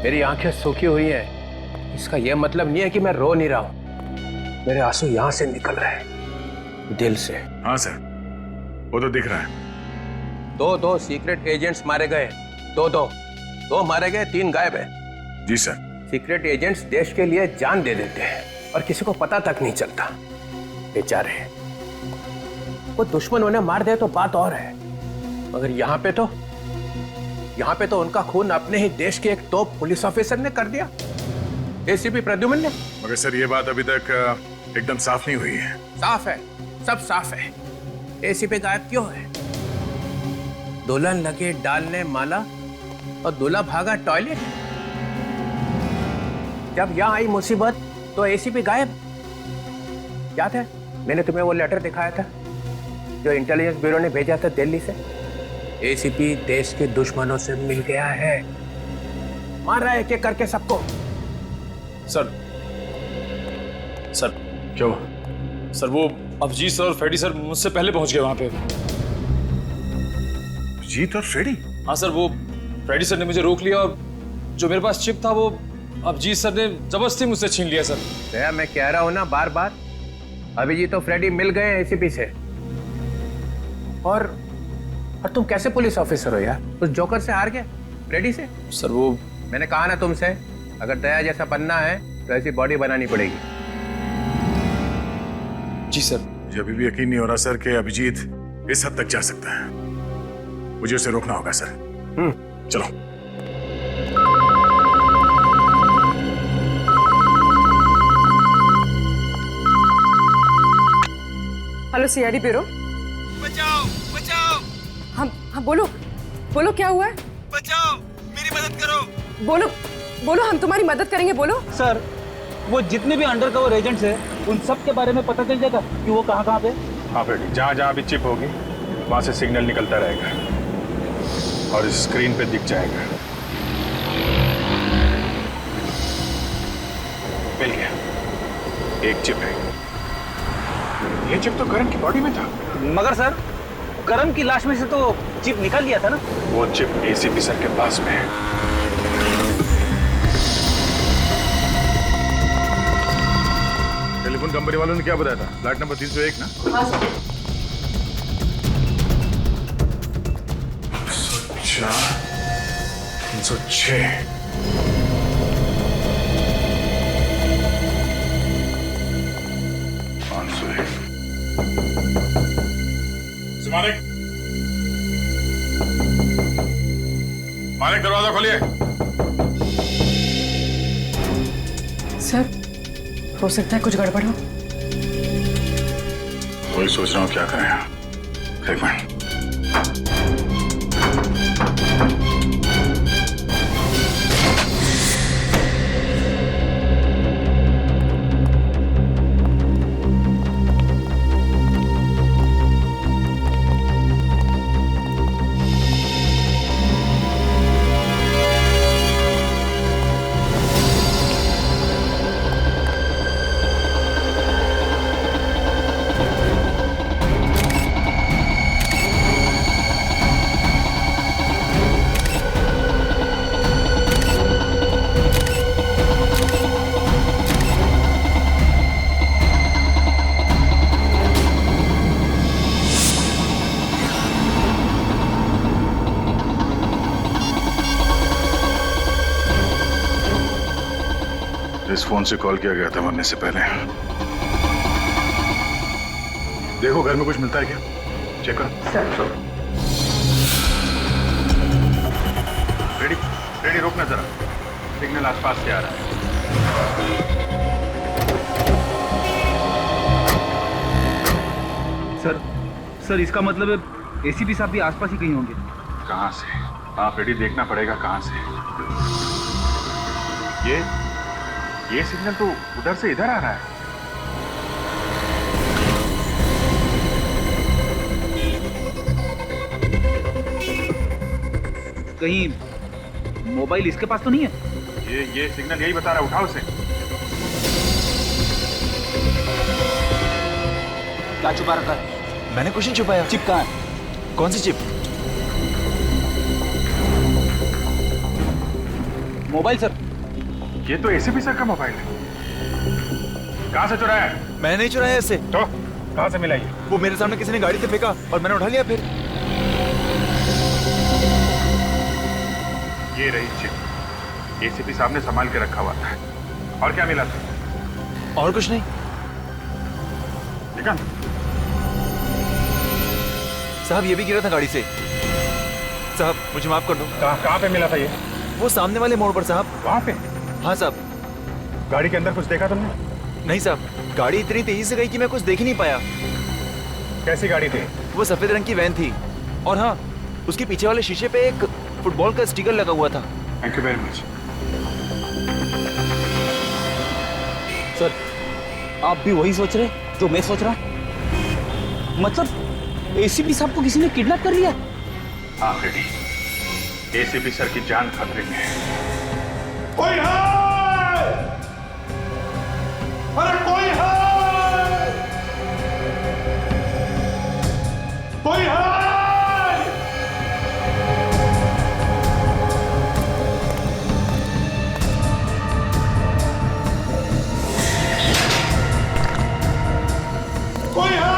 मेरी आंखें सूखी हुई हैं। इसका यह मतलब नहीं है कि मैं रो नहीं रहा हूं। मेरे आंसू यहां से निकल रहे हैं, दिल से। हाँ सर, वो तो दिख रहा है। दो सीक्रेट एजेंट्स मारे गए। दो मारे गए, 3 गायब है। जी सर। सीक्रेट एजेंट्स देश के लिए जान दे देते हैं और किसी को पता तक नहीं चलता। बेचारे, वो दुश्मन उन्हें मार दे तो बात और है, मगर यहाँ पे तो उनका खून अपने ही देश के एक टॉप पुलिस ऑफिसर ने कर दिया, एसीपी प्रद्युमन ने। मगर सर, ये बात अभी तक एकदम साफ नहीं हुई है। साफ है, सब साफ है। एसीपी गायब क्यों है? दुल्हन लगे डालने माला और दूल्हा भागा टॉयलेट। जब यहाँ आई मुसीबत तो एसीपी गायब। याद है मैंने तुम्हें वो लेटर दिखाया था जो इंटेलिजेंस ब्यूरो ने भेजा था दिल्ली से? एसीपी देश के दुश्मनों से मिल गया है, मार रहा है एक-एक करके सबको। सर क्या हुआ? सर, वो अभिजीत सर और फ्रेडी सर मुझसे पहले पहुंच गए वहां पे। जीत और फ्रेडी? हाँ सर, वो फ्रेडी सर ने मुझे रोक लिया और जो मेरे पास चिप था वो अभिजीत सर ने जबरदस्ती मुझसे छीन लिया सर। भैया, मैं कह रहा हूं ना बार बार, अभिजीत तो फ्रेडी मिल गए एसीपी से। और तुम कैसे पुलिस ऑफिसर हो यार? उस जोकर से हार गए, फ्रेडी से। सर वो मैंने कहा ना तुमसे, अगर दया जैसा बनना है तो ऐसी बॉडी बनानी पड़ेगी। जी सर। मुझे अभी भी यकीन नहीं हो रहा सर कि अभिजीत इस हद तक जा सकता है। मुझे उसे रोकना होगा सर। चलो। Hello CID bureau. बचाओ बचाओ। हाँ बोलो क्या हुआ है? बचाओ, मेरी मदद करो। बोलो हम तुम्हारी मदद करेंगे, बोलो। सर, वो जितने भी अंडरकवर एजेंट्स हैं उन सब के बारे में पता चल जाएगा कि वो कहाँ पे। हाँ फ्रेडी, जहाँ जहाँ भी चिप होगी वहाँ से सिग्नल निकलता रहेगा और स्क्रीन पे दिख जाएगा। मिल गया, एक चिप है। ये चिप तो करण की बॉडी में था। मगर सर, करण की लाश में से तो चिप निकाल लिया था ना। वो चिप एसीपी सर के पास में है। टेलीफोन कंपनी वालों ने क्या बताया था? फ्लैट नंबर 301 ना? हाँ सर। 306। मालिक, मालिक दरवाजा खोलिए। सर, हो सकता है कुछ गड़बड़ हो। वही सोच रहा हूँ क्या करें। एक मिनट। इस फोन से कॉल किया गया था मरने से पहले। देखो घर में कुछ मिलता है क्या? चेक करो। रेडी रोकना जरा, सिग्नल आसपास से आ रहा है। सर इसका मतलब है एसीपी साहब भी आसपास ही कहीं होंगे। कहाँ से? आप रेडी देखना पड़ेगा कहाँ से। ये सिग्नल तो उधर से इधर आ रहा है। कहीं मोबाइल इसके पास तो नहीं है? ये सिग्नल यही बता रहा है, उठाओ उसे। क्या छुपा रखा है? मैंने कुछ नहीं छुपाया। चिप कहाँ है? कौन सी चिप? Mobile sir. ये तो एसीपी सर का मोबाइल है। कहाँ से चुराया है? मैंने नहीं चुराया इससे। तो कहाँ से मिला ये? वो मेरे सामने किसी ने गाड़ी से फेंका और मैंने उठा लिया। फिर ये रही चिप, एसीपी साहब ने संभाल के रखा हुआ था। और क्या मिला था? और कुछ नहीं निकाल। साहब, ये भी गिरा था गाड़ी से। साहब मुझे माफ कर दो। कहाँ पे मिला था ये? वो सामने वाले मोड़ पर साहब। वहाँ पे? हाँ साहब। गाड़ी के अंदर कुछ देखा तुमने? नहीं साहब, गाड़ी इतनी तेजी से गई कि मैं कुछ देख ही नहीं पाया। कैसी गाड़ी थी? वो सफेद रंग की वैन थी और हाँ, उसके पीछे वाले शीशे पे एक फुटबॉल का स्टिकर लगा हुआ था। Thank you very much. Sir, आप भी वही सोच रहे जो मैं सोच रहा? मतलब एसीपी साहब को किसी ने किडनैप कर लिया? आखिरी एसीपी सर की जान खतरे में है। कोई है? अरे कोई है? कोई है? कोई है?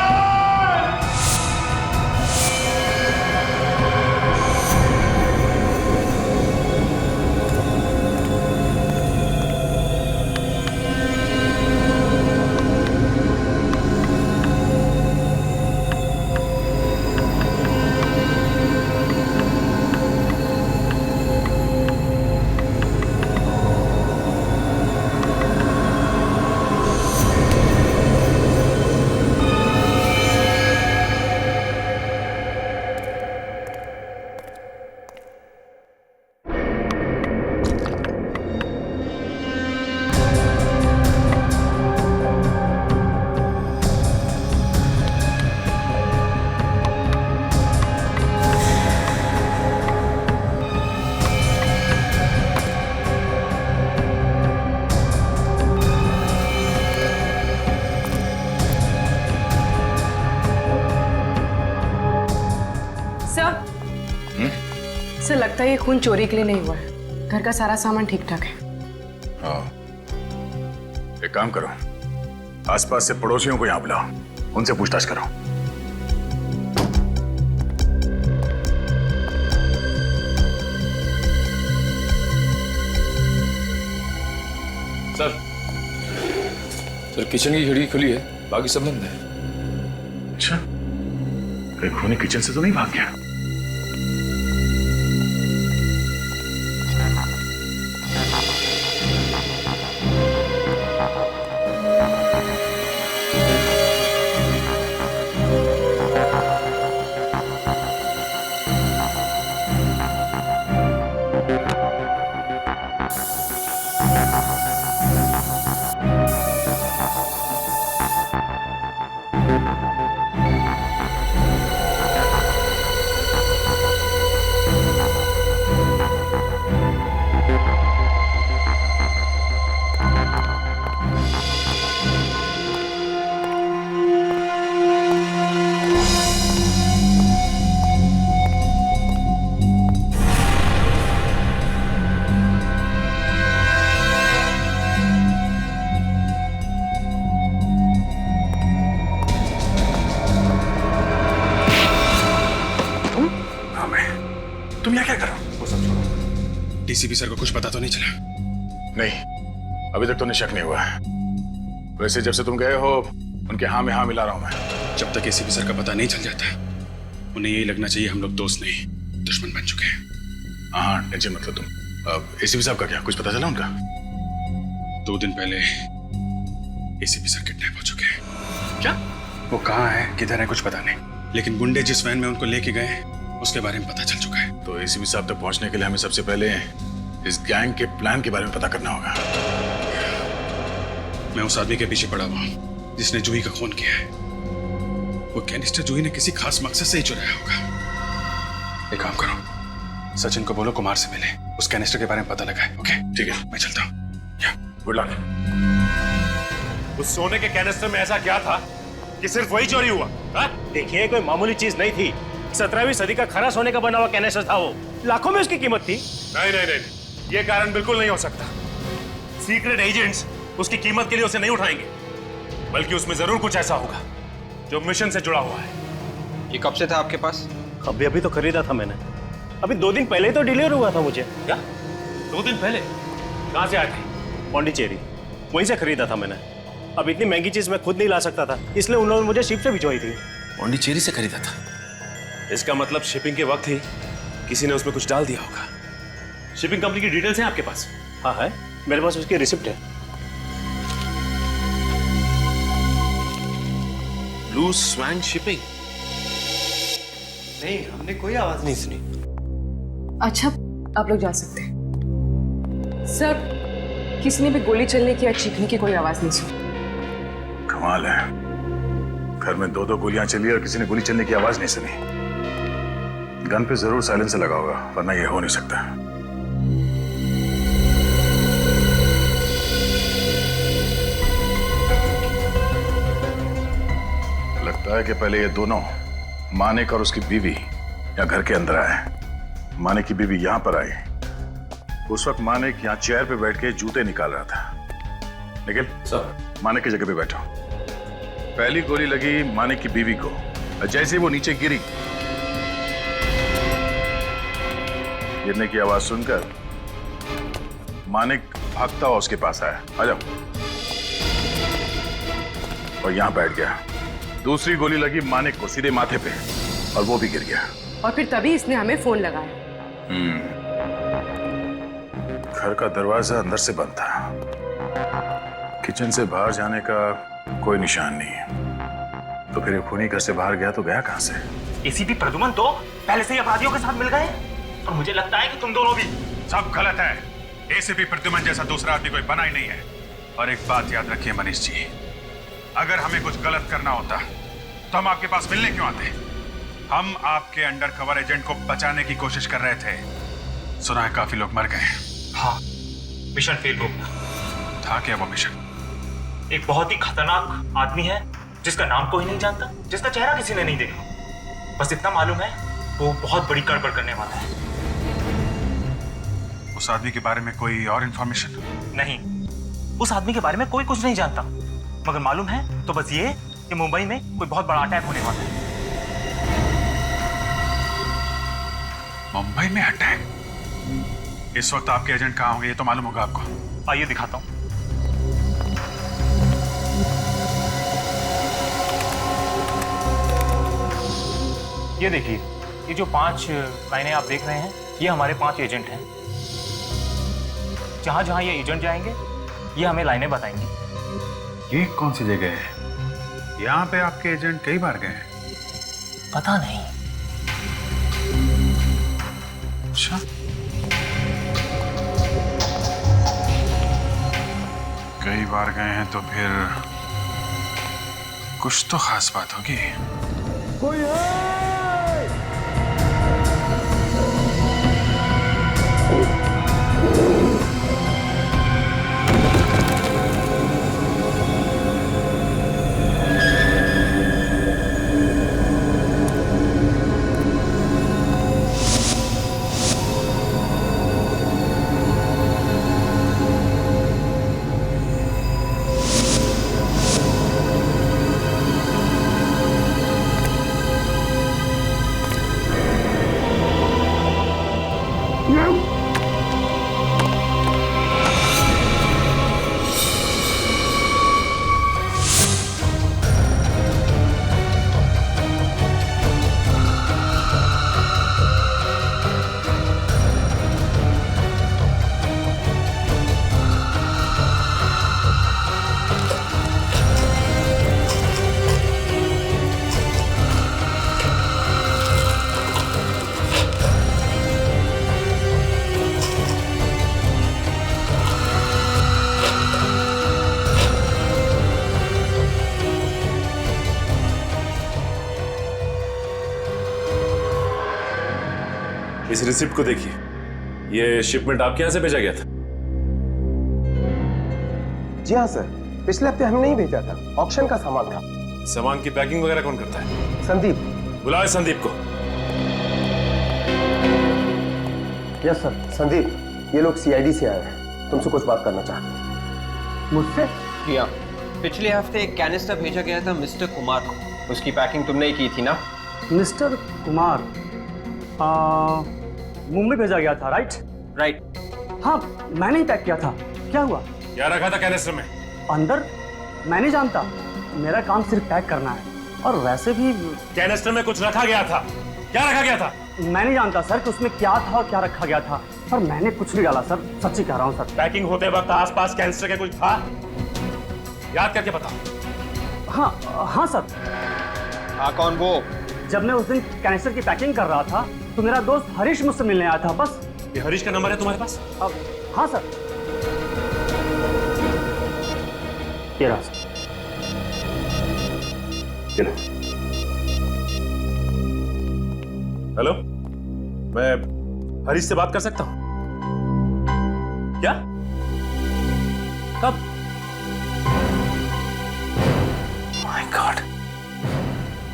सर लगता है ये खून चोरी के लिए नहीं हुआ है। घर का सारा सामान ठीक ठाक है। हाँ, एक काम करो, आसपास से पड़ोसियों को यहाँ बुलाओ, उनसे पूछताछ करो। सर किचन की खिड़की खुली है, बाकी सब बंद है। अच्छा, कहीं खूनी किचन से तो नहीं भाग गया? तुम यहाँ क्या कर रहे हो? वो सब छोड़ो। डीसीपी सर को कुछ पता तो नहीं चला? नहीं, अभी तक तो निशक नहीं हुआ है। वैसे जब से तुम गए हो उनके हाँ में हाँ मिला रहा हूं मैं। जब तक एसीपी सर का पता नहीं चल जाता उन्हें यही लगना चाहिए हम लोग दोस्त नहीं दुश्मन बन चुके हैं। हाँ, टेंशन मत लो तुम। अब एसीपी साहब का क्या, कुछ पता चला उनका? 2 दिन पहले एसीपी सर किडनैप हो चुके हैं। क्या? वो कहाँ है, किधर है, कुछ पता नहीं, लेकिन गुंडे जिस वैन में उनको लेके गए उसके बारे में पता चल चुका है। तो एसीपी साहब तक पहुंचने के लिए हमें सबसे पहले इस गैंग के प्लान के बारे में पता करना होगा। मैं उस आदमी के पीछे पड़ा हुआ हूं जिसने जूही का खून किया है। वो कैनिस्टर जूही ने किसी खास मकसद से ही चुराया होगा। एक काम करो, सचिन को बोलो कुमार से मिले, उस कैनिस्टर के बारे में पता लगाए। ओके ठीक है, मैं चलता हूँ। Good luck. उस सोने के कैनिस्टर में ऐसा क्या था कि सिर्फ वही चोरी हुआ? देखिए, कोई मामूली चीज नहीं थी। 17वीं सदी का खरा सोने का बना हुआ कैनिस्टर था वो। लाखों में उसकी कीमत थी। नहीं नहीं नहीं, ये कारण बिल्कुल नहीं हो सकता। सीक्रेट एजेंट्स उसकी कीमत के लिए उसे नहीं उठाएंगे, बल्कि उसमें जरूर कुछ ऐसा होगा जो मिशन से जुड़ा हुआ है। ये कब से था आपके पास? अभी अभी तो खरीदा था मैंने, अभी 2 दिन पहले ही तो डिलीवर हुआ था मुझे। क्या 2 दिन पहले? कहां से आए थे? पौंडीचेरी, वहीं से खरीदा था मैंने। अब इतनी महंगी चीज मैं खुद नहीं ला सकता था, इसलिए उन्होंने मुझे शिप से भिजवाई थी। पौंडीचेरी से खरीदा था? इसका मतलब शिपिंग के वक्त ही किसी ने उसमें कुछ डाल दिया होगा। शिपिंग कंपनी की डिटेल्स हैं आपके पास? हाँ है, मेरे पास उसकी रिसिप्ट है। Blue swan shipping? नहीं, हमने कोई आवाज नहीं सुनी। अच्छा, आप लोग जा सकते हैं। सर, किसी ने भी गोली चलने की या चीखने की कोई आवाज नहीं सुनी। कमाल है, घर में 2-2 गोलियां चली और किसी ने गोली चलने की आवाज नहीं सुनी। गन पे जरूर साइलेंसर लगा होगा, वरना ये हो नहीं सकता। लगता है कि पहले ये दोनों, मानिक और उसकी बीवी, यहाँ घर के अंदर आए। मानिक की बीवी यहाँ पर आई। उस वक्त मानिक यहाँ चेयर पे बैठ के जूते निकाल रहा था। निखिल सर, मानिक की जगह पे बैठो। पहली गोली लगी मानिक की बीवी को, और जैसे वो नीचे गिरी, गिरने की आवाज सुनकर मानिक भागता हुआ उसके पास आया। आ जाओ। और यहां बैठ गया। दूसरी गोली लगी मानिक को सीधे माथे पे, और वो भी गिर गया। और फिर तभी इसने हमें फोन लगाया। घर का दरवाजा अंदर से बंद था, किचन से बाहर जाने का कोई निशान नहीं। तो फिर खूनी घर से बाहर गया तो गया कहां से? एसीपी प्रद्युमन तो पहले से ही अपराधियों के साथ मिल गए, और मुझे लगता है कि तुम दोनों भी। सब गलत है। एसीपी प्रद्युमन जैसा दूसरा आदमी कोई बना ही नहीं है। और एक बात याद रखिए मनीष जी, अगर हमें कुछ गलत करना होता तो हम आपके पास मिलने क्यों आते? हम आपके अंडर कवर एजेंट को बचाने की कोशिश कर रहे थे। सुना है काफी लोग मर गए। हाँ, मिशन फेल हो गया। था क्या वो मिशन? एक बहुत ही खतरनाक आदमी है जिसका नाम कोई नहीं जानता, जिसका चेहरा किसी ने नहीं देखा। बस इतना मालूम है वो बहुत बड़ी गड़बड़ करने वाला है। उस आदमी के बारे में कोई और इंफॉर्मेशन? नहीं, उस आदमी के बारे में कोई कुछ नहीं जानता, मगर मालूम है तो बस ये कि मुंबई में कोई बहुत बड़ा अटैक होने वाला है। मुंबई में अटैक? इस वक्त आपके एजेंट कहाँ होंगे ये तो मालूम होगा आपको। आइए दिखाता हूं। ये देखिए, ये जो 5 लाइनें आप देख रहे हैं, ये हमारे 5 एजेंट हैं। जहां जहां ये एजेंट जाएंगे, ये हमें लाइनें बताएंगे। ये कौन सी जगह है? यहाँ पे आपके एजेंट कई बार गए हैं। पता नहीं। अच्छा, कई बार गए हैं तो फिर कुछ तो खास बात होगी। कोई है? इस रिसिप्ट को देखिए, ये शिपमेंट आपके यहां से भेजा गया था? जी हाँ सर, पिछले हफ्ते हमने नहीं भेजा था, ऑक्शन का सामान था। सामान की पैकिंग वगैरह कौन करता है? संदीप। बुलाओ संदीप को। यस सर, संदीप ये लोग सीआईडी से आए हैं, तुमसे कुछ बात करना चाहते हैं। मुझसे? जी हाँ, पिछले हफ्ते एक कैनिस्टर भेजा गया था मिस्टर कुमार को, उसकी पैकिंग तुमने ही की थी ना? मिस्टर कुमार मुंबई भेजा गया था, राइट? राइट। हाँ, मैंने ही पैक किया था। क्या हुआ? क्या रखा था कैनिस्टर में? अंदर? मैं नहीं जानता, मेरा काम सिर्फ पैक करना है। और वैसे भी कैनिस्टर में कुछ रखा गया था। क्या रखा गया था? मैं नहीं जानता सर कि उसमें क्या था और क्या रखा गया था। सर मैंने कुछ नहीं डाला सर, सच्ची कह रहा हूँ सर। पैकिंग होते वक्त आसपास कैनिस्टर के कुछ था? याद करके बताओ। हाँ सर। हाँ, कौन वो? जब मैं उस दिन कैनिस्टर की पैकिंग कर रहा था तो मेरा दोस्त हरीश मुझसे मिलने आया था, बस। ये हरीश का नंबर है तुम्हारे पास? हाँ सर। ये रहा सर। हेलो, मैं हरीश से बात कर सकता हूं? क्या? कब? माय गॉड,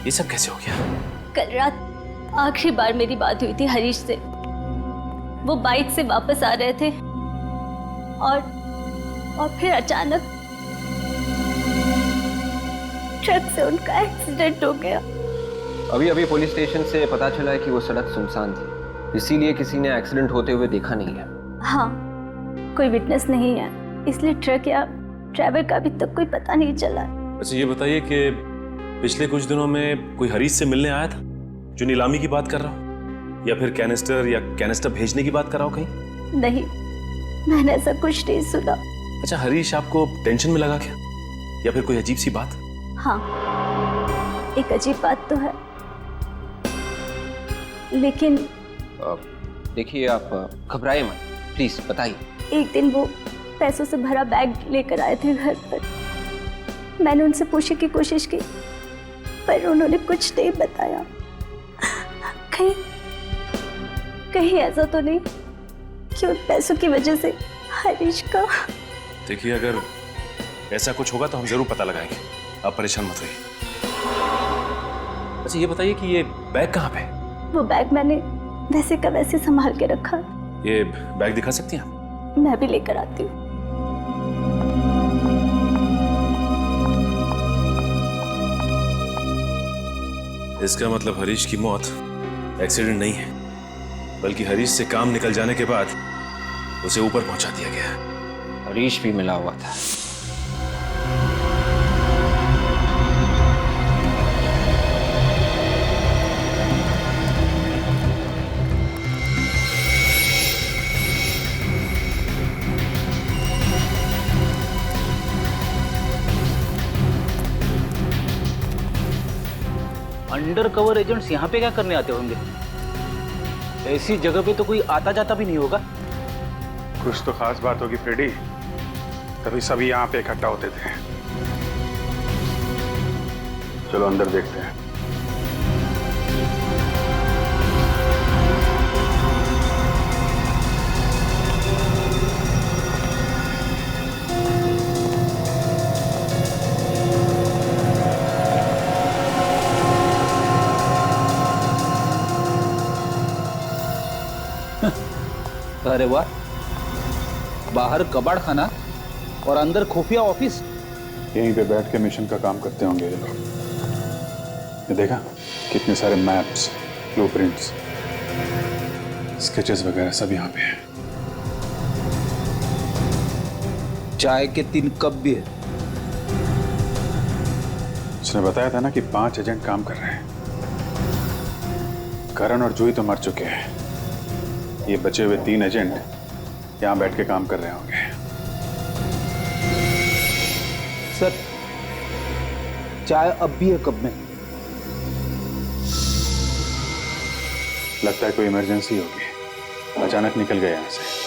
ये सब कैसे हो गया? कल रात आखिरी बार मेरी बात हुई थी हरीश से। वो बाइक से वापस आ रहे थे और फिर अचानक ट्रक से उनका एक्सीडेंट हो गया। अभी पुलिस स्टेशन से पता चला है कि वो सड़क सुनसान थी, इसीलिए किसी ने एक्सीडेंट होते हुए देखा नहीं है। हाँ, कोई विटनेस नहीं है, इसलिए ट्रक या ड्राइवर का अभी तक कोई पता नहीं चला। अच्छा, ये बताइए कि पिछले कुछ दिनों में कोई हरीश से मिलने आया था जो नीलामी की बात कर रहा हो, या फिर कैनिस्टर भेजने की बात कर रहा हो कहीं? नहीं, मैंने ऐसा कुछ नहीं सुना। अच्छा, हरीश आपको टेंशन में लगा क्या, या फिर कोई अजीब सी बात? हाँ, एक अजीब बात तो है, लेकिन देखिए आप घबराइए मत, प्लीज बताइए। एक दिन वो पैसों से भरा बैग लेकर आए थे घर पर। मैंने उनसे पूछने की कोशिश की पर उन्होंने कुछ नहीं बताया। कहीं ऐसा तो नहीं कि उन पैसों की वजह से हरीश का? देखिए, अगर ऐसा कुछ होगा तो हम जरूर पता लगाएंगे, आप परेशान मत रहिए। अच्छा, ये बताइए कि ये बैग कहाँ पे? वो बैग मैंने वैसे का वैसे संभाल के रखा। ये बैग दिखा सकती हैं आप? मैं भी लेकर आती हूँ। इसका मतलब हरीश की मौत एक्सीडेंट नहीं है, बल्कि हरीश से काम निकल जाने के बाद उसे ऊपर पहुंचा दिया गया। हरीश भी मिला हुआ था। अंडर कवर एजेंट्स यहाँ पे क्या करने आते होंगे? ऐसी जगह पे तो कोई आता जाता भी नहीं होगा। कुछ तो खास बात होगी फ्रेडी, तभी सभी यहाँ पे इकट्ठा होते थे। चलो अंदर देखते हैं। अरे वाह, बाहर कबाड़ खाना और अंदर खुफिया ऑफिस। यहीं पे बैठ के मिशन का काम करते होंगे ये लोग। ये देखा, कितने सारे मैप्स, ब्लूप्रिंट्स, स्केचेस वगैरह सब यहाँ पे हैं। चाय के 3 कप भी है। उसने बताया था ना कि 5 एजेंट काम कर रहे हैं। करण और जूही तो मर चुके हैं, ये बचे हुए 3 एजेंट यहां बैठ के काम कर रहे होंगे। सर, चाय अब भी है कप में। लगता है कोई इमरजेंसी होगी, अचानक निकल गए यहां से।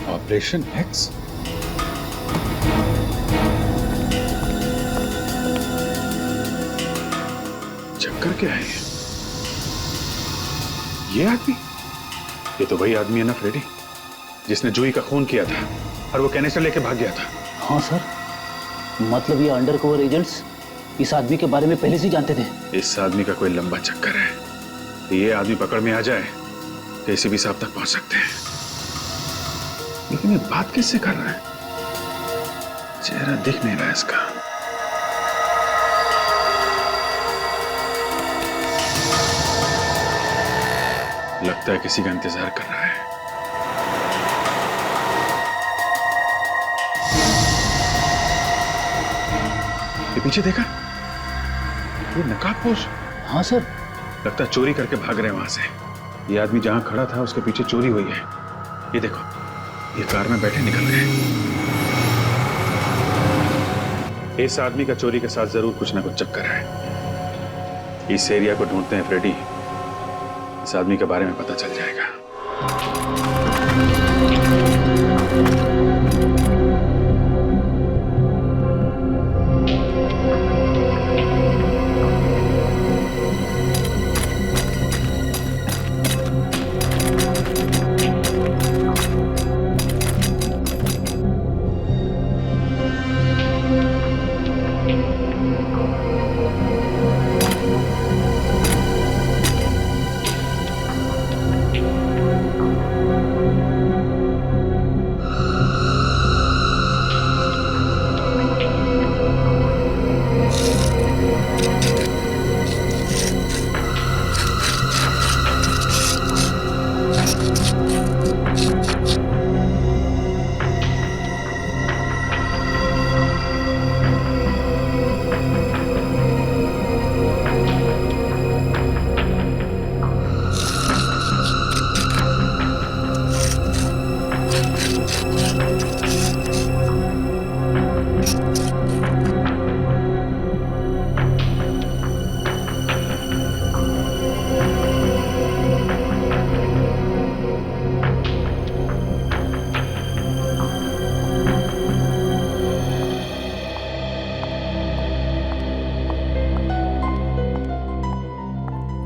Operation x? करके आए हैं? ये आदमी? ये तो वही आदमी है ना फ्रेडी, जिसने जूही का खून किया था और वो कैनिस्टर लेके भाग गया था। हाँ सर, मतलब ये अंडरकवर एजेंट्स इस आदमी के बारे में पहले से जानते थे। इस आदमी का कोई लंबा चक्कर है। ये आदमी पकड़ में आ जाए तो एसीपी साहब तक पहुंच सकते हैं। लेकिन ये बात किससे कर रहा है? चेहरा दिख नहीं रहा इसका। लगता है किसी का इंतजार कर रहा है। ये पीछे देखा, ये नकाबपोश। हाँ सर, लगता है चोरी करके भाग रहे हैं वहां से। ये आदमी जहां खड़ा था उसके पीछे चोरी हुई है। ये देखो, ये कार में बैठे निकल गए। इस आदमी का चोरी के साथ जरूर कुछ ना कुछ चक्कर है। इस एरिया को ढूंढते हैं फ्रेडी, इस आदमी के बारे में पता चल जाएगा।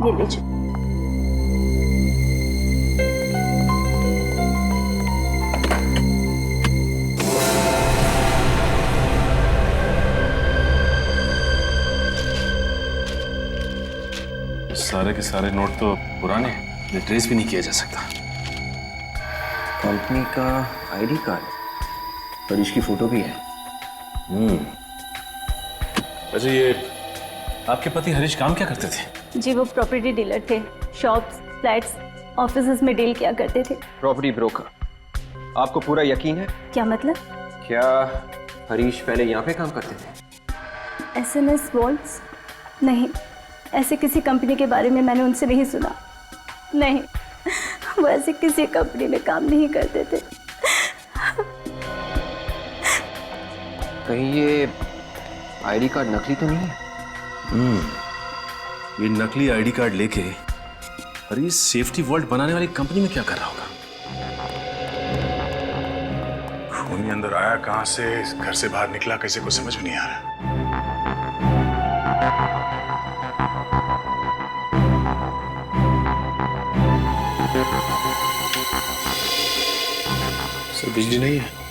ये लीजिए। सारे के सारे नोट तो पुराने हैं, ट्रेस भी नहीं किया जा सकता। कंपनी का आईडी कार्ड, हरीश की फोटो भी है। अच्छा, ये आपके पति हरीश काम क्या करते थे? जी वो प्रॉपर्टी डीलर थे, शॉप्स, फ्लैट्स, ऑफिसेज में डील किया करते थे। Property broker. आपको पूरा यकीन है? क्या मतलब? क्या हरीश पहले यहाँ पे काम करते थे? SMS vaults? नहीं, ऐसे किसी कंपनी के बारे में मैंने उनसे नहीं सुना। नहीं, वो ऐसे किसी कंपनी में काम नहीं करते थे। कहीं ये आईडी कार्ड नकली तो नहीं है? ये नकली आईडी कार्ड लेके हरीश सेफ्टी वॉल्ट बनाने वाली कंपनी में क्या कर रहा होगा? खूनी अंदर आया कहां से, घर से बाहर निकला कैसे, को समझ में नहीं आ रहा। सर, बिजली नहीं है।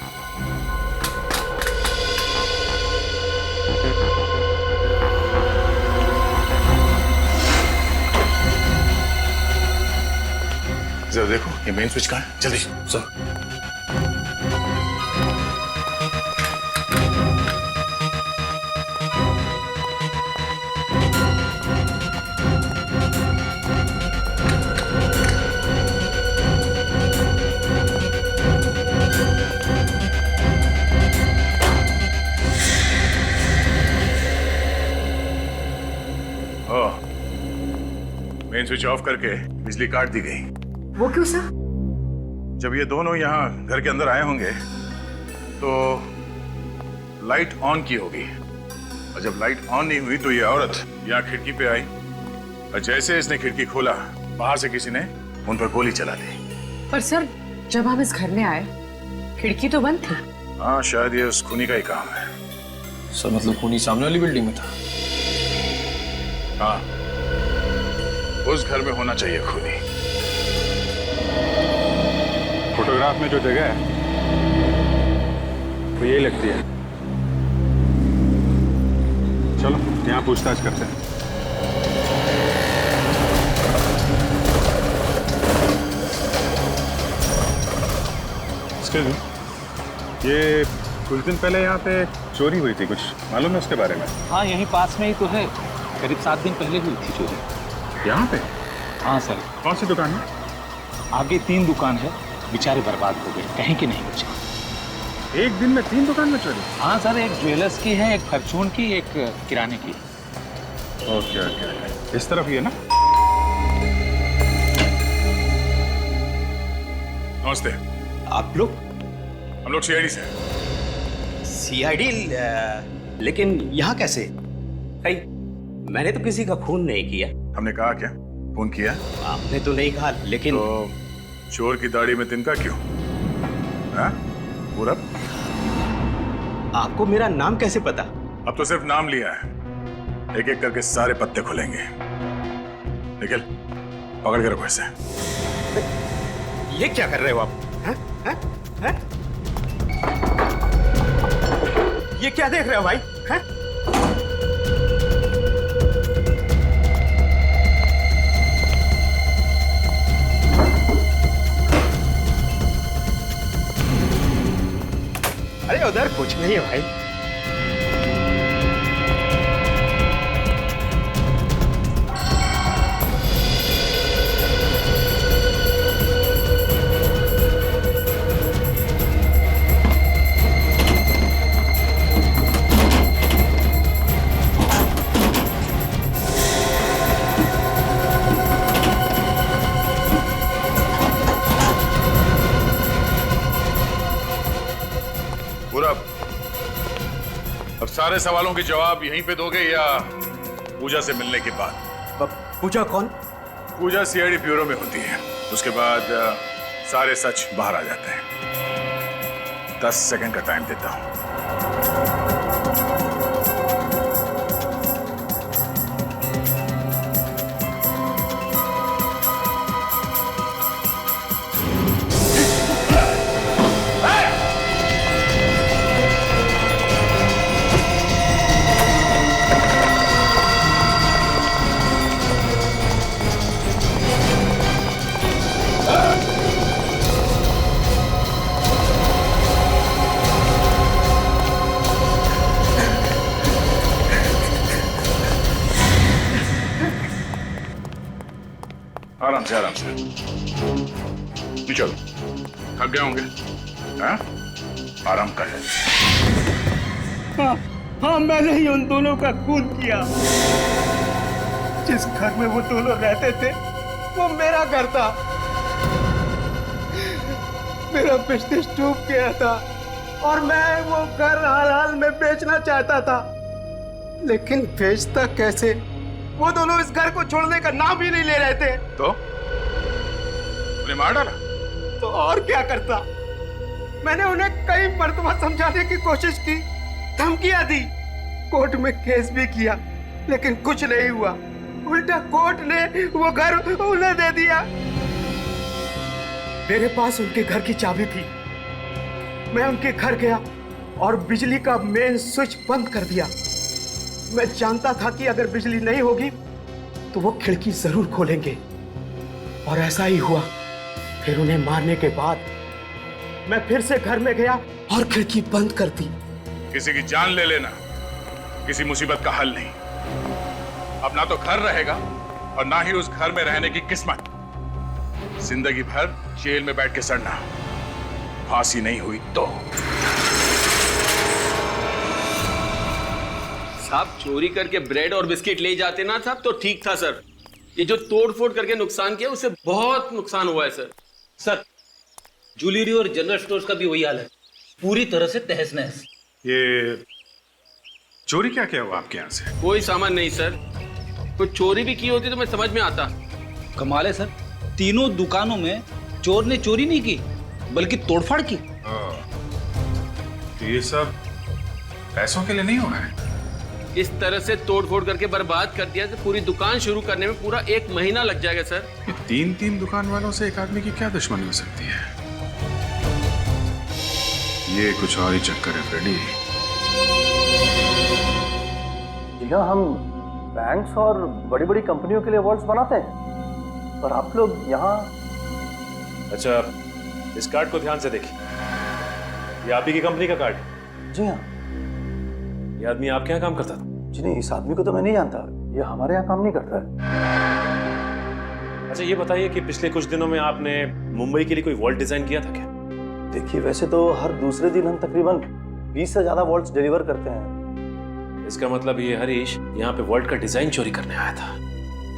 जरा देखो ये मेन स्विच कहाँ है, जल्दी। सर, मेन स्विच ऑफ करके बिजली काट दी गई। वो क्यों सर? जब ये दोनों यहाँ घर के अंदर आए होंगे तो लाइट ऑन की होगी, और जब लाइट ऑन नहीं हुई तो ये औरत यहाँ खिड़की पे आई, और जैसे इसने खिड़की खोला बाहर से किसी ने उन पर गोली चला दी। पर सर, जब हम इस घर में आए खिड़की तो बंद थी। हाँ, शायद ये उस खूनी का ही काम है। सर मतलब खूनी सामने वाली बिल्डिंग में था? हाँ, उस घर में होना चाहिए खूनी। फोटोग्राफ में जो जगह है वो यही लगती है। चलो यहाँ पूछताछ करते हैं। ये कुछ दिन पहले यहाँ पे चोरी हुई थी, कुछ मालूम है उसके बारे में? हाँ, यहीं पास में ही तो है। करीब 7 दिन पहले हुई थी चोरी। यहाँ पे? हाँ सर। कौन सी दुकान में? आगे 3 दुकान है, बेचारे बर्बाद हो गए, कहीं के नहीं बचे। एक दिन में 3 दुकान में चोरी? हाँ सर, एक ज्वेलर्स की है, एक फॉर्चून की, एक किराने की। ओके ओके, इस तरफ ही है ना? नमस्ते। आप लोग? हम लोग सीआईडी से। सीआईडी? लेकिन यहाँ कैसे? भाई, मैंने तो किसी का खून नहीं किया। हमने कहा क्या खून किया? आपने तो नहीं कहा, लेकिन तो चोर की दाढ़ी में तिनका क्यों? हाँ? पूरब? आपको मेरा नाम कैसे पता? अब तो सिर्फ नाम लिया है, एक एक करके सारे पत्ते खुलेंगे। निखिल, पकड़ के रखो इसे। ये क्या कर रहे हो आप? हैं? हैं? हैं? ये क्या देख रहे हो भाई? हैं? अरे उधर कुछ नहीं है भाई। अब सारे सवालों के जवाब यहीं पे दोगे या पूजा से मिलने के बाद? पूजा कौन? पूजा सीआईडी ब्यूरो में होती है, उसके बाद सारे सच बाहर आ जाते हैं। 10 सेकंड का टाइम देता हूं। आराम से आराम से। चलो, थक गए होंगे? हाँ? आराम कर ले। हाँ, मैंने ही उन दोनों का खून किया। जिस घर में वो दोनों रहते थे वो मेरा घर था। मेरा बिजनेस डूब गया था और मैं वो घर हाल में बेचना चाहता था, लेकिन बेचता कैसे? वो दोनों इस घर को छोड़ने का नाम ही नहीं ले रहे थे। तो उन्हें मार डाला? तो और क्या करता? मैंने उन्हें कई मर्तबा समझाने की कोशिश की, धमकियां दी, कोर्ट में केस भी किया, लेकिन कुछ नहीं हुआ। उल्टा कोर्ट ने वो घर उन्हें दे दिया। मेरे पास उनके घर की चाबी थी। मैं उनके घर गया और बिजली का मेन स्विच बंद कर दिया। मैं जानता था कि अगर बिजली नहीं होगी तो वो खिड़की जरूर खोलेंगे, और ऐसा ही हुआ। फिर उन्हें मारने के बाद मैं फिर से घर में गया और खिड़की बंद कर दी। किसी की जान ले लेना किसी मुसीबत का हल नहीं। अब ना तो घर रहेगा और ना ही उस घर में रहने की किस्मत। जिंदगी भर जेल में बैठ के सड़ना। फांसी नहीं हुई तो। साहब, चोरी करके ब्रेड और बिस्किट ले जाते ना साहब तो ठीक था सर। ये जो तोड़-फोड़ करके नुकसान किया उससे बहुत नुकसान हुआ है सर। सर, ज्वेलरी और जनरल स्टोर्स का भी वही हाल है, पूरी तरह से तहस-नहस। ये चोरी क्या क्या हुआ आपके यहाँ से? कोई सामान नहीं सर। कोई चोरी भी की होती तो मैं समझ में आता। कमाल है सर, तीनों दुकानों में चोर ने चोरी नहीं की बल्कि तोड़फाड़ की। तो ये सब पैसों के लिए नहीं हो रहा है? इस तरह से तोड़ फोड़ करके बर्बाद कर दिया तो पूरी दुकान शुरू करने में पूरा 1 महीना लग जाएगा सर। ये 3 दुकान वालों से एक आदमी की क्या दुश्मनी हो सकती है? ये कुछ और ही चक्कर है फ्रेडी। भैया हम बैंक्स और बड़ी बड़ी कंपनियों के लिए वॉल्ट्स बनाते हैं, पर आप लोग यहाँ। अच्छा, इस कार्ड को ध्यान से देखिए। ये आप ही की कंपनी का कार्ड है? जी हाँ। ये आदमी आपके यहाँ काम करता था? जी नहीं, इस आदमी को तो मैं नहीं जानता, ये हमारे यहाँ काम नहीं करता है। अच्छा ये बताइए कि पिछले कुछ दिनों में आपने मुंबई के लिए कोई वॉल्ट डिजाइन किया था क्या? देखिए वैसे तो हर दूसरे दिन हम तकरीबन 20 से ज्यादा वॉल्ट्स डिलीवर करते हैं। इसका मतलब ये हरीश यहाँ पे वॉल्ट का डिजाइन चोरी करने आया था।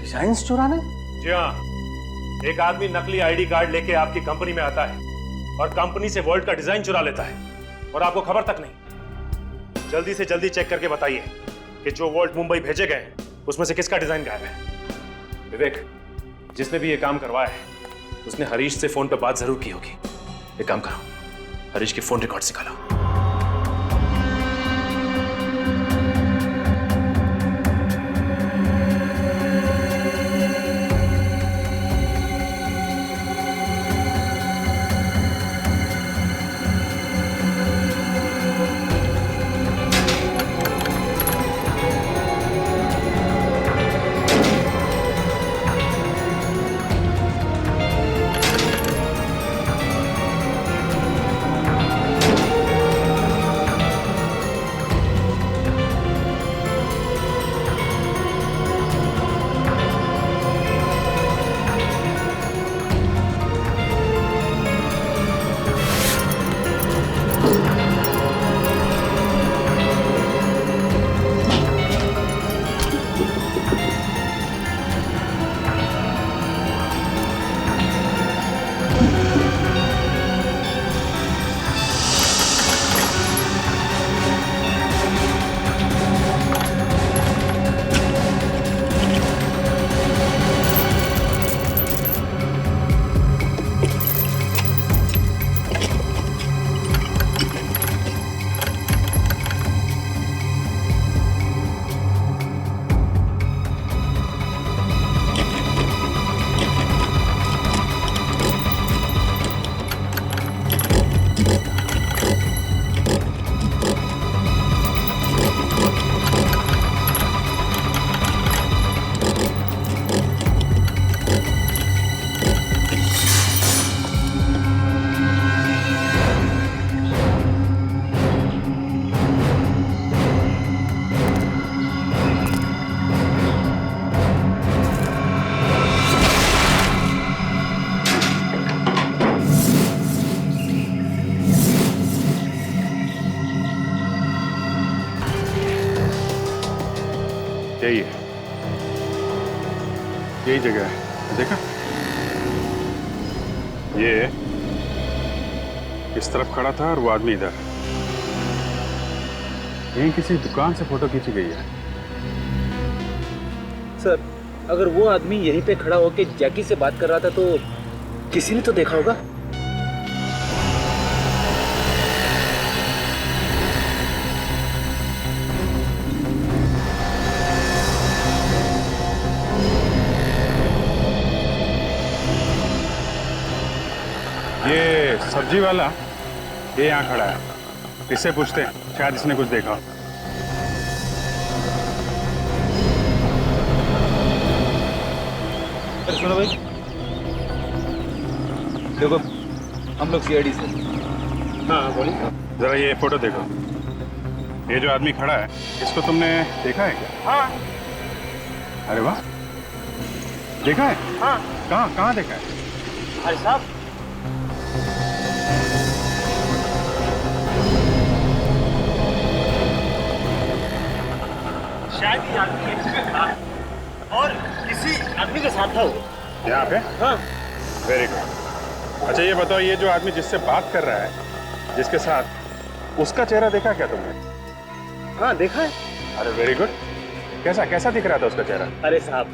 डिजाइन चुराने? जी हाँ, एक आदमी नकली आईडी कार्ड लेके आपकी कंपनी में आता है और कंपनी से वॉल्ट का डिजाइन चुरा लेता है और आपको खबर तक नहीं। जल्दी से जल्दी चेक करके बताइए कि जो वॉल्ट मुंबई भेजे गए उसमें से किसका डिजाइन गायब है। विवेक, जिसने भी ये काम करवाया है उसने हरीश से फोन पे बात जरूर की होगी। एक काम करो, हरीश के फोन रिकॉर्ड निकालो। यही है, यही जगह है। देखा, ये इस तरफ खड़ा था और वो आदमी इधर। यहीं किसी दुकान से फोटो खींची गई है। सर, अगर वो आदमी यहीं पे खड़ा होकर जैकी से बात कर रहा था तो किसी ने तो देखा होगा। ये सब्जी वाला ये यहाँ खड़ा है, इससे पूछते हैं, शायद इसने कुछ देखा। अरे सुनो भाई, देखो हम लोग सीआईडी से। हाँ बोलिए। जरा ये फोटो देखो, ये जो आदमी खड़ा है इसको तुमने देखा है क्या? हाँ। अरे वाह, देखा है? हाँ। कहाँ देखा है? अरे साहब, शायद ये आदमी इसमें था और किसी आदमी के साथ था वो। यहाँ पे? हाँ। Very good. अच्छा ये बताओ, ये जो आदमी जिससे बात कर रहा है, जिसके साथ, उसका चेहरा देखा क्या तुमने? हाँ देखा है। अरे वेरी गुड। कैसा दिख रहा था उसका चेहरा? अरे साहब,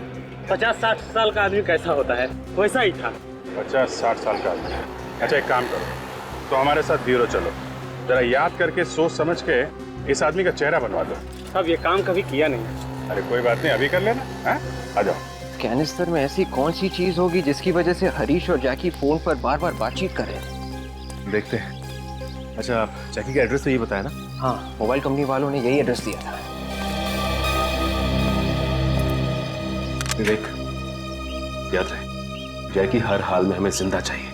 50-60 साल का आदमी कैसा होता है वैसा ही था। 50-60 साल का आदमी। अच्छा एक काम करो, तो हमारे साथ ब्यूरो चलो, जरा याद करके सोच समझ के इस आदमी का चेहरा बनवा दो। साहब ये काम कभी किया नहीं। अरे कोई बात नहीं, अभी कर लेना। हाँ, आ जाओ। कैनिस्टर में ऐसी कौन सी चीज होगी जिसकी वजह से हरीश और जैकी फोन पर बार बार बातचीत कर रहे हैं? देखते हैं। अच्छा, जैकी का एड्रेस तो ये बताया ना? हाँ, मोबाइल कंपनी वालों ने यही एड्रेस दिया था। विवेक, याद रहे, जैकी हर हाल में हमें जिंदा चाहिए।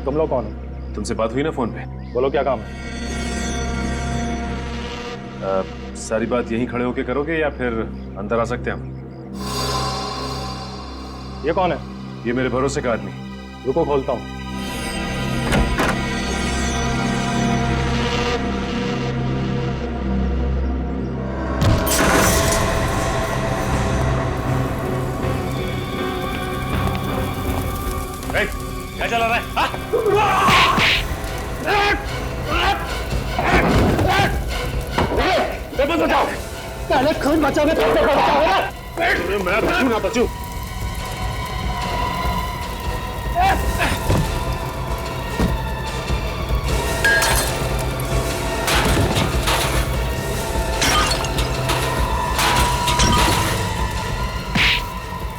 तुम लोग कौन हो? तुमसे बात हुई ना फोन पे? बोलो क्या काम है? सारी बात यहीं खड़े होके करोगे या फिर अंदर आ सकते हैं हम? ये कौन है? ये मेरे भरोसे का आदमी। रुको, खोलता हूँ। क्या चला रहा है? बचाओ, पहले खून बचाओगे फिर बचाओगे ना। मैं बचूं ना बचूं।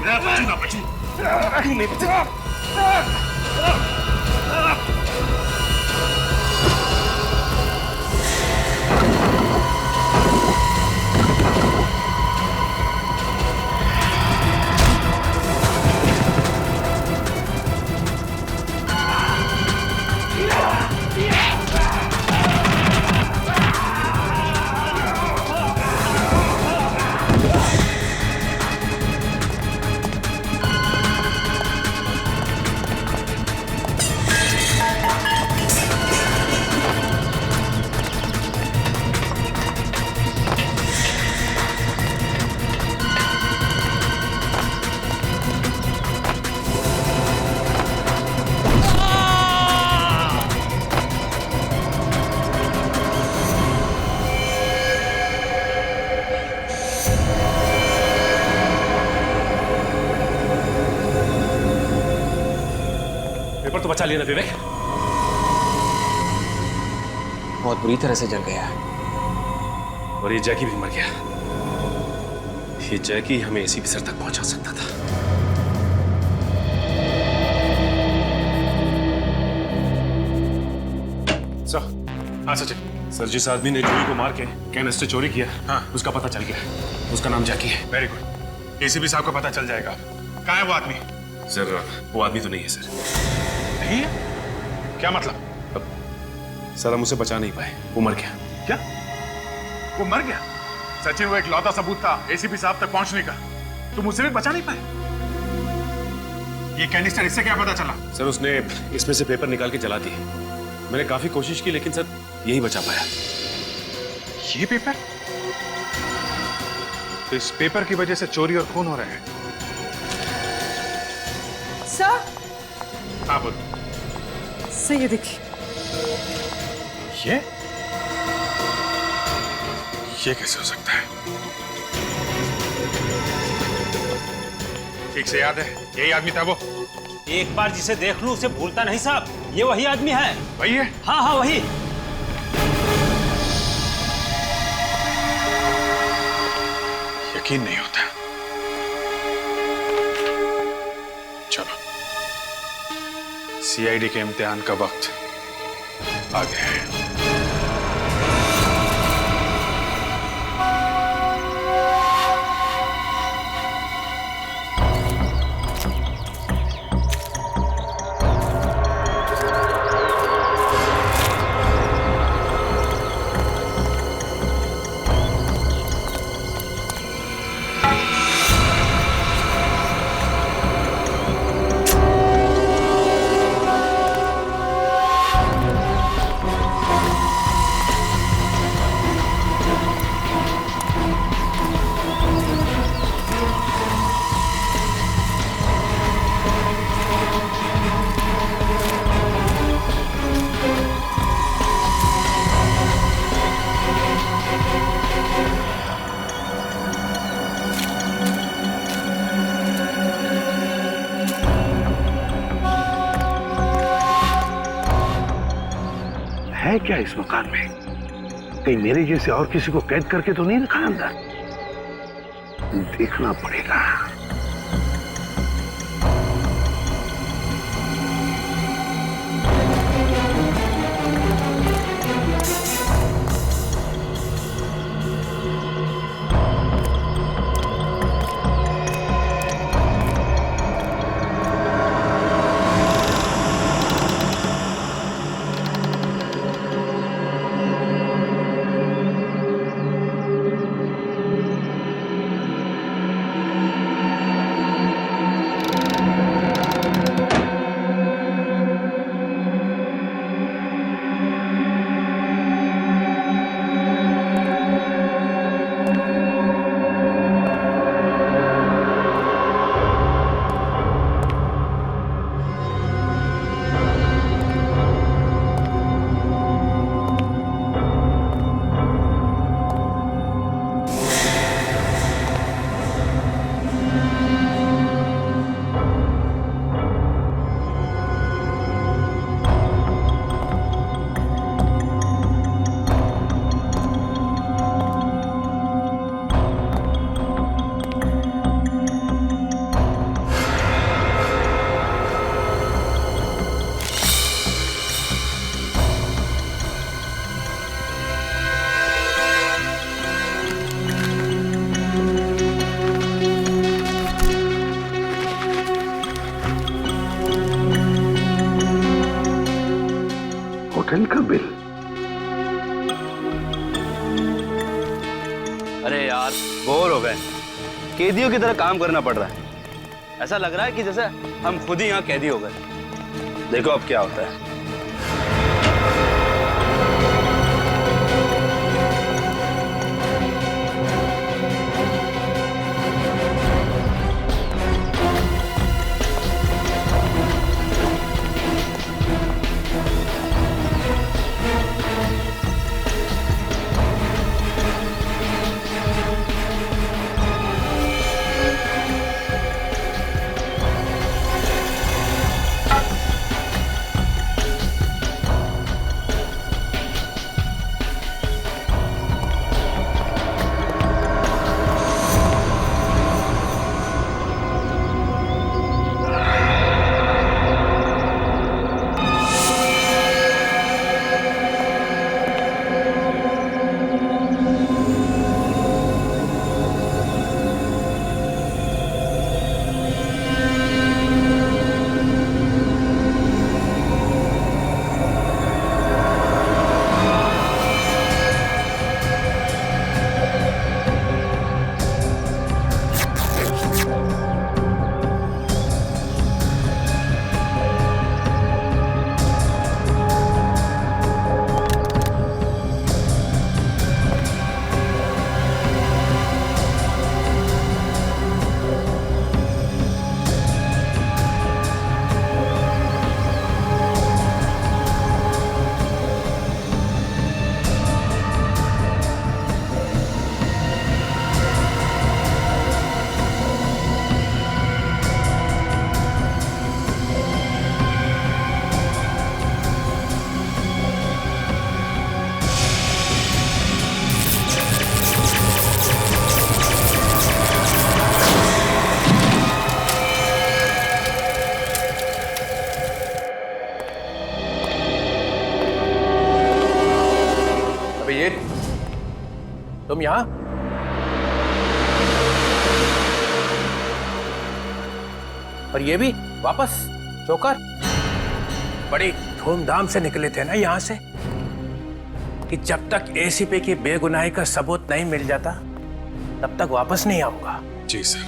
मैं बचूं ना बचूं। नहीं बचूं। पेपर तो बचा लिया ना विवेक? बहुत बुरी तरह से जल गया है। और ये जैकी भी मर गया। ये जैकी हमें एसीपी सर तक पहुंचा सकता था। हाँ सचिन। सर, जिस आदमी ने जूही को मार के कैनिस्टर चोरी किया, हाँ, उसका पता चल गया। उसका नाम जैकी है। Very good. एसीपी साहब को पता चल जाएगा। कहाँ है वो आदमी? सर, वो आदमी तो नहीं है सर। नहीं है? क्या मतलब? सर, हम उसे बचा नहीं पाए, वो मर गया। क्या? वो मर गया? सचिन, वो एक लौता सबूत था एसीपी साहब तक पहुंचने का। तुम उसे भी बचा नहीं पाए? ये कैनिस्टर, इससे क्या पता चला? सर, उसने इसमें से पेपर निकाल के जला दिए। मैंने काफी कोशिश की लेकिन सर यही बचा पाया। ये पेपर? तो इस पेपर की वजह से चोरी और खून हो रहे हैं। सर। हाँ बोल। सर ये देखिए। ये कैसे हो सकता है? ठीक से याद है, यही आदमी था वो। एक बार जिसे देख लूं उसे भूलता नहीं साहब। ये वही आदमी है। वही है? हाँ हाँ वही। यकीन नहीं होता। चलो, सीआईडी के इम्तिहान का वक्त आ गया है। है क्या इस मकान में? कहीं मेरे जैसे और किसी को कैद करके तो नहीं रखा अंदर? देखना पड़ेगा। होटल का बिल। अरे यार बोर हो गए, कैदियों की तरह काम करना पड़ रहा है। ऐसा लग रहा है कि जैसे हम खुद ही यहाँ कैदी हो गए। देखो अब क्या होता है। तुम यहां? और ये भी वापस चौकर? बड़ी धूमधाम से निकले थे ना यहां से कि जब तक एसीपी की बेगुनाही का सबूत नहीं मिल जाता तब तक वापस नहीं आऊंगा। जी सर,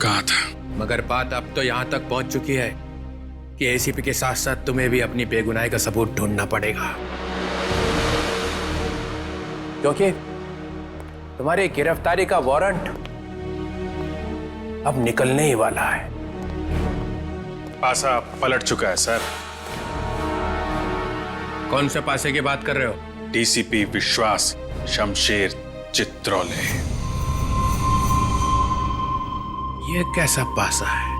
कहा था। मगर बात अब तो यहां तक पहुंच चुकी है कि एसीपी के साथ साथ तुम्हें भी अपनी बेगुनाही का सबूत ढूंढना पड़ेगा, क्योंकि तुम्हारी गिरफ्तारी का वारंट अब निकलने ही वाला है। पासा पलट चुका है सर। कौन से पासे की बात कर रहे हो? डीसीपी विश्वास शमशेर चित्रोले। ये कैसा पासा है?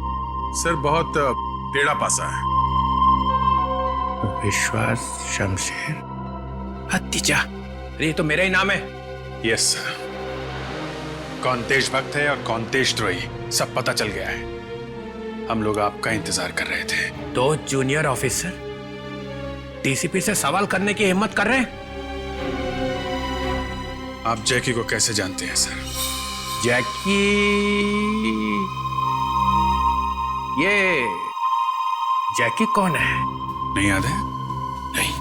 सर बहुत टेढ़ा पासा है। विश्वास शमशेर हत्तीजा। अरे ये तो मेरा ही नाम है। यस सर, कौन देशभक्त है और कौन देशद्रोही सब पता चल गया है। हम लोग आपका इंतजार कर रहे थे। 2 जूनियर ऑफिसर डीसीपी से सवाल करने की हिम्मत कर रहे हैं। आप जैकी को कैसे जानते हैं सर? जैकी, ये जैकी कौन है? नहीं याद है? नहीं,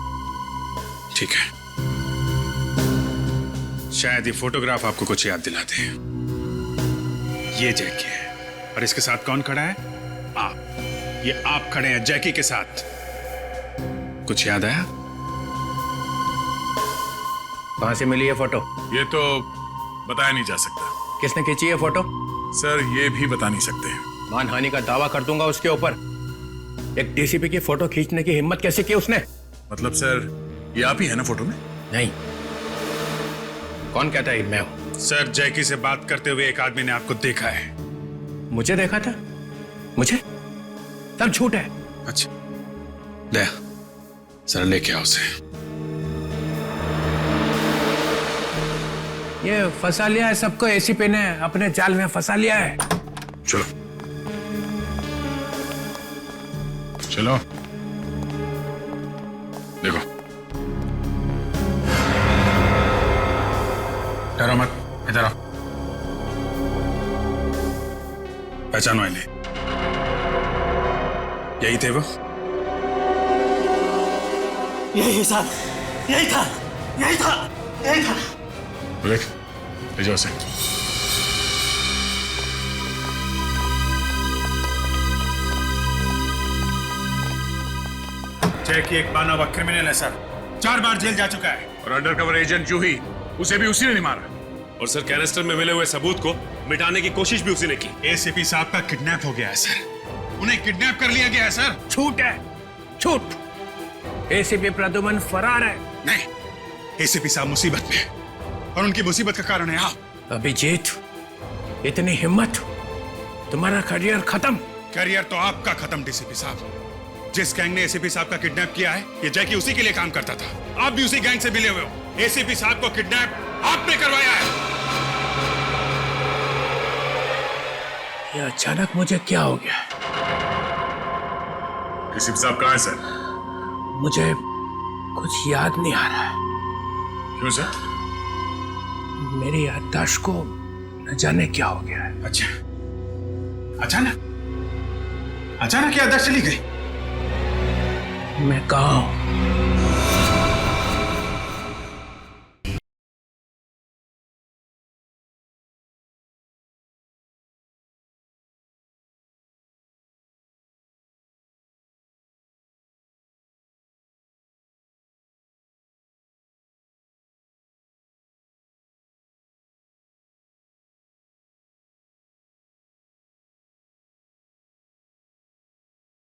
ठीक है। शायद ये फोटोग्राफ आपको कुछ याद दिला दे। ये जैकी है और इसके साथ कौन खड़ा है? आप। ये आप खड़े हैं जैकी के साथ। कुछ याद आया? कहां से मिली ये फोटो? ये तो बताया नहीं जा सकता। किसने खींची ये फोटो? सर ये भी बता नहीं सकते। मानहानि का दावा कर दूंगा उसके ऊपर। एक डीसीपी की फोटो खींचने की हिम्मत कैसे की उसने? मतलब सर ये आप ही है ना फोटो में? नहीं। कौन कहता है मैं हूं? सर जैकी से बात करते हुए एक आदमी ने आपको देखा है। मुझे देखा था? मुझे? सब झूठ है। अच्छा ले सर, लेके आओ उसे। ये फंसा लिया है सबको, एसीपी ने अपने जाल में फंसा लिया है। चलो चलो देखो, डरो मत, इधर आओ। पहचानो इन्हें, यही थे वो? यही साहब, यही था, यही था, यही था। देख, ले जाओ उसे। जैकी एक माना हुआ क्रिमिनल है सर, 4 बार जेल जा चुका है। और अंडरकवर एजेंट जूही, उसे भी उसी ने नहीं मारा। और सर कैनिस्टर में मिले हुए सबूत को मिटाने की कोशिश भी उसी ने की। एसीपी साहब का किडनैप हो गया है सर, उन्हें किडनैप कर लिया गया है सर। झूठ है, झूठ। एसीपी प्रद्युमन फरार है। नहीं, एसीपी साहब मुसीबत में है और उनकी मुसीबत का कारण है आप। अभिजीत, इतनी हिम्मत, तुम्हारा करियर खत्म। करियर तो आपका खत्म डीसीपी साहब। जिस गैंग ने एसीपी साहब का किडनैप किया है, ये जैकी उसी के लिए काम करता था। आप भी उसी गैंग से मिले हुए हो। एसीपी साहब को किडनैप आपने करवाया है। ये अचानक मुझे क्या हो गया? एसीपी साहब कहाँ है सर? मुझे कुछ याद नहीं आ रहा है। क्यों सर? मेरी याददाश्त को न जाने क्या हो गया है। अच्छा, अचानक याददाश्त चली गई? मैं कहाँ हूं?